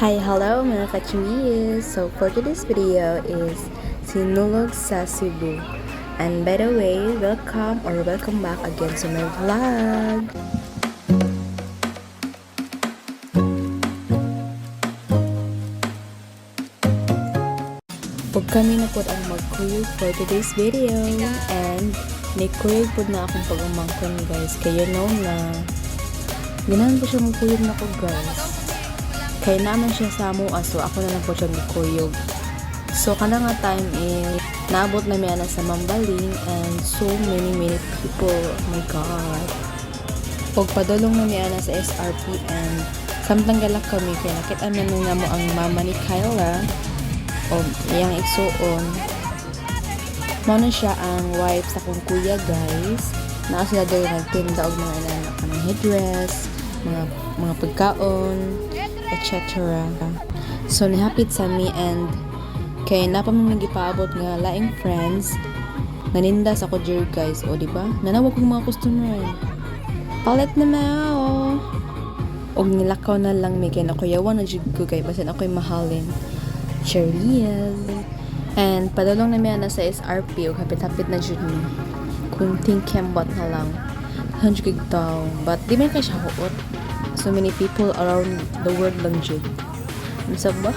Hi, hello mga kachimiyas! So for today's video is Sinulog sa Cebu. And by the way, welcome back again to my vlog! Huwag kami na po ang magkuyog for today's video. And nikuyog po na akong pag-umangkon guys. Kaya know na ganahan po siya magkuyog na ko guys. Kaya naman siya sa mua, so ako na lang po siya nikuyog. So kana nga time naabot na miya na sa Mambaling and so many people. Oh my god. Pag padulong na miya na sa SRP and samtang galak kami kaya nakita naman nga mo ang mama ni Kyla o iyang igsuon. Mao na siya ang wife sa kong kuya guys. Naa sila daw nagtinda og mga inanak ng headdress, mga pagkaon, etc. So nihapit sa me and kay napamang nagipaabot nga laing friends naninda sa ko jer guys, o di ba? Nanawag kong mga customer. Palit na mao. Og nilakaw na lang mi kay nakuyawan na jud ko kay basin ako'y mahalin. Cheers. And padulong na miya na sa SRP og hapit-hapit na jud mi. Kunting kembot na lang. 100 daw. But di man kay siya huot. So many people around the world lang jud. Ano sa ba?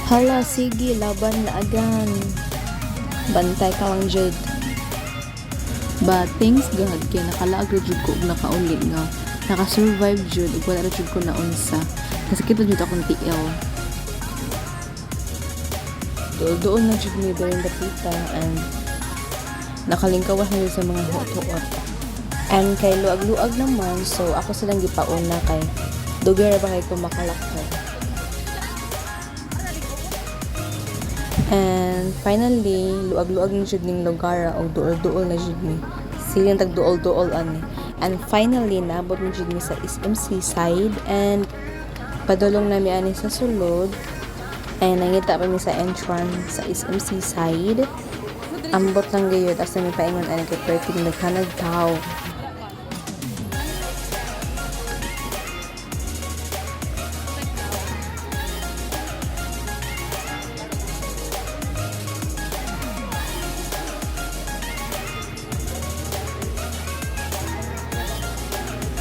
Hala, sige, laban na agan. Bantay ka lang jud. But thanks God, kaya nakalaagro jud ko og nakaulit nga. Naka-survive jud ug wala ra jud ko naunsa. Kasi kita jud akong TL. Doon na jud mi during the pita and nakalingkawas na sa mga hot-hot. And kay luag-luag naman, so ako silang gipauna kay dugar ba kay ko makalakay. And finally, luag-luag na jud ning lugar o duol-duol na jud mi. Silang tag-duol-duol ani. And finally, naabot na jud mi sa SMC side and padulong na mi ani sa sulod. And nangita pa mi sa entrance sa SMC side. Ambot lang gayud asa mi paingon ani kay perting naghanag tao.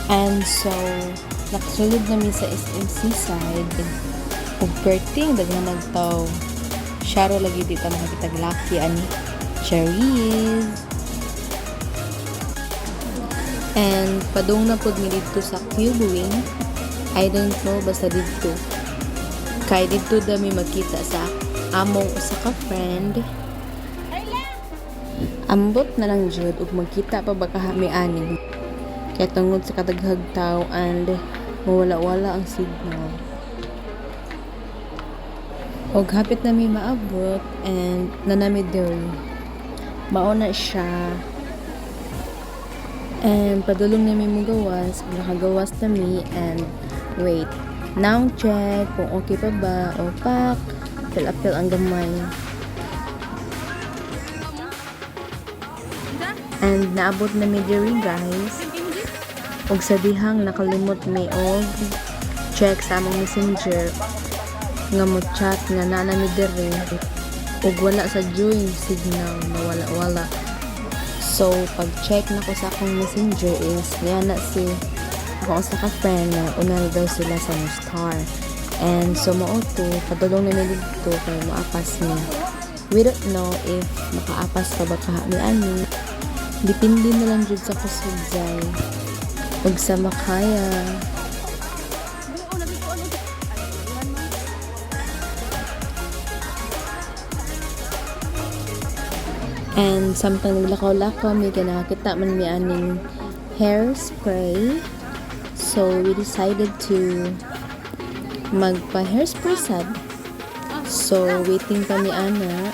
And so, nakasulod na mi sa SMC side. Ug perting daghan nagtaw. Sharo lagi dito makakitag lucky ani. Cherries. And padung na pud mi dito sa Cube Wing. I don't know basta dito. Kay dito dami magkita sa among usa ka friend. Ambot na lang jud ug magkita pa ba kahami ani. Kaya tungod sa kadaghag tao and mawala-wala ang signal. Og hapit na mi maabot and nanami diri. Mauna siya. And padulong na mi mugawas, nakagawas na mi and wait. Now check kung okay pa ba o pak. Apil ang gamay. And naabot na mi diri guys. Og sa dihang nakalimot mi og check sa among messenger nga mo chat nga nanami diri og wala sa join signal na wala. So pag check na ko sa akong messenger is na si ako sa ka friend na una daw sila sa star. And so mao to padulong na mi dito kay maapas niya. We don't know if makaapas ka ba ni ani. Depende na lang jud sa kusudzay. Ug sa makaya. And samtang naglakaw-lakaw may nakita man mi aning hairspray. So we decided to magpa hairspray sad. So waiting kami ana.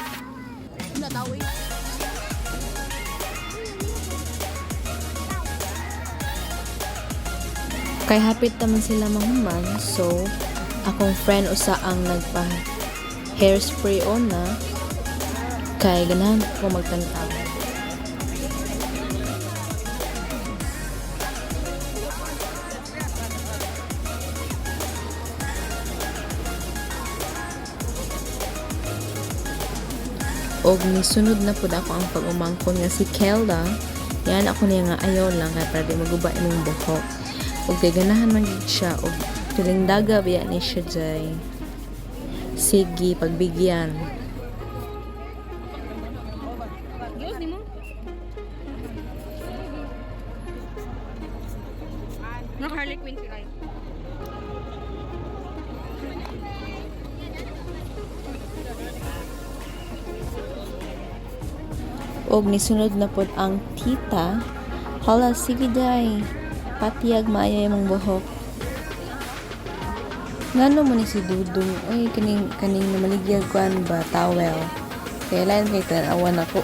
Kay hapit naman sila mahuman, so akong friend usa ang nagpa hairspray ona Kaya ganahan ko magtantaw. Og nisunod na pud ako ang pag-umangkon nga si Kelda. Yan ako niya nga ayaw lang kaya para di maguba imong buhok. Og kay ganahan man gid siya og piling daga biya ni siya jay. Sige, pagbigyan. No Harley Quinn sila. Og nisunod na pod ang tita. Hala, sige day. Patiyag maayo imong buhok. Ngano mo ni si Dudong? Ay, kaning namaligyag kuan ba? Towel. Kaya lain kay tanawan ako.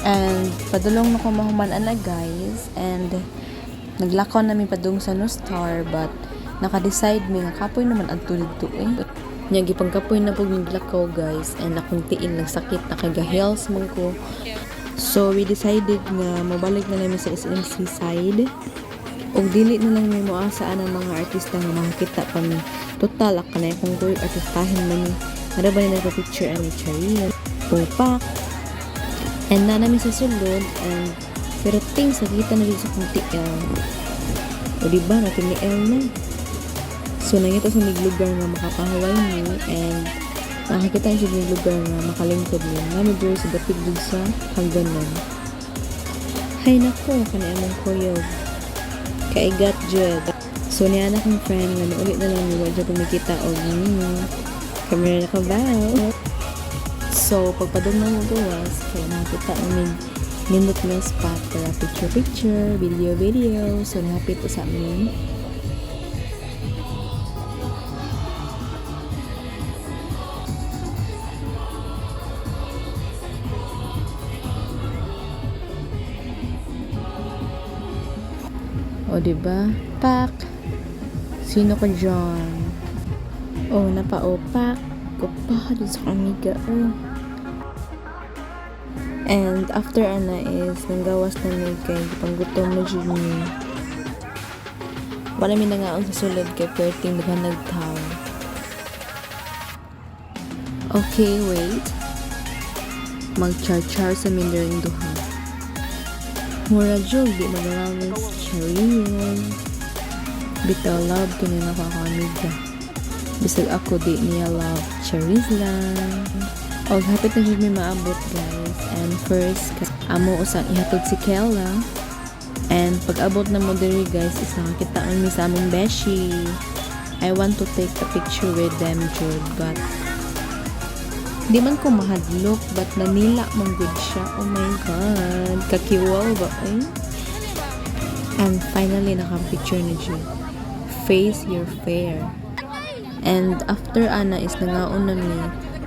And padulong na ko mahuman na guys, and naglakaw namin padung sa no star, but naka-decide mi nga kapoy naman ang tulid to nya gipang kapoy na pug naglakaw guys, and akong tiin nagsakit na kay heels man ko. So we decided nga mabalik na namin sa SMC side, og dili na lang may moasaan ang mga artista nga makakita pa mi. Total ako na kung goy artistahin man ni ara ba ni nagpa-picture ani Charia Pupak. And na namin sa sulod, and pero ting sa kita na rin sa kong TL. O diba, natin ni L na. So nangita sa mig lugar nga makapahaway mo, and nakakita siya mig lugar nga makalingkod mo. Nami dito sa datig dun sa hangganan. Hay nako, kaniamang koyog. Kaigat jud. So niya na kong friend, nga ulit na lang niwa dyan pumikita o kamera na kabaw. So, pagpadong na mo gawas, kaya nakita namin nindot na spot para picture, video. So, nahapit po sa amin. O, diba? Pak! Sino ka dyan? O, napa-opak. Kupa, dun sa kamiga. And after ana is nanggawas na may kay panggutom na dyan ni. Wala mi nangaon sa sulod kay perting naghan nagtaw. Okay, wait. Mag-char-char sa mindering duha. Mura jog di magalawas chariyan. Bitaw love kini nakakamiga. Bisag ako di niya love charis lang. Og hapit na jud mi maabot guys. And first, amo usang ihatod si Kelda. And pag-abot na mo diri guys, is nakakita mi sa among beshi. I want to take a picture with them jud, but di man ko mahadlok, but nanila mong good siya. Oh my god, kakiwaw ba eh? And finally, nakapicture na jud. Face your fair. And after ana is nangaon na mi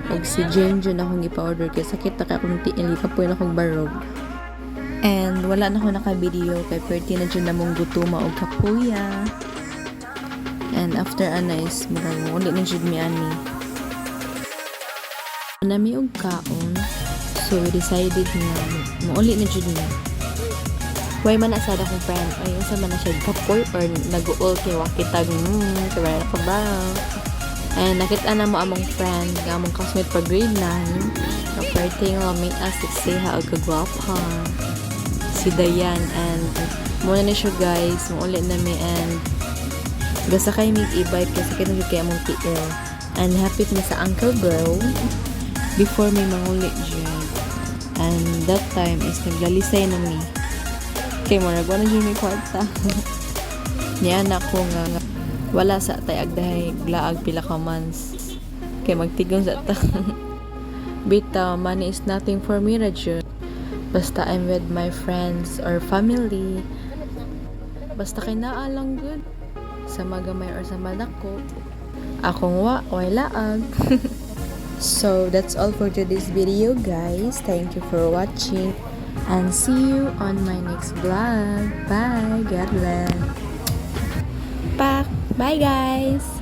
og si Jenjo na akong ipa-order kay sakit na kay akong tiil kapoy na akong barog. And wala na ako naka-video kay perti na dyan na mong gutuma og kapuya. And after ana is murag ulit na dyan mi ani. Nami og kaon. So we decided na maulit na dyan mi. Way man na sad akong friend. Ay, unsa man na siya kapoy or nag-uol kay wakitag kaya na ka ba? And nakita na mo among friend, among classmate pa grade 9. Kaperting lamig as siha o kagwapa. Si Dayan, and muna na siya guys, maulit na mi, and gasakay mig e-bike kasi kinagig kay among TL. And happy mi sa uncle bro before mi mangulit dyan. And that time is naglalisay na mi. Kay mo nagwa na dyan mi kwarta. Niya anak ko nga wala sa tay agdahay glaag pila ka months. Kay magtigong sa ta. Bitaw, money is nothing for me, Raju. Basta I'm with my friends or family. Basta kay naa lang good. Sa magamay or sa madako. Akong way laag. So, that's all for today's video, guys. Thank you for watching. And see you on my next vlog. Bye. God bless. Bye, guys.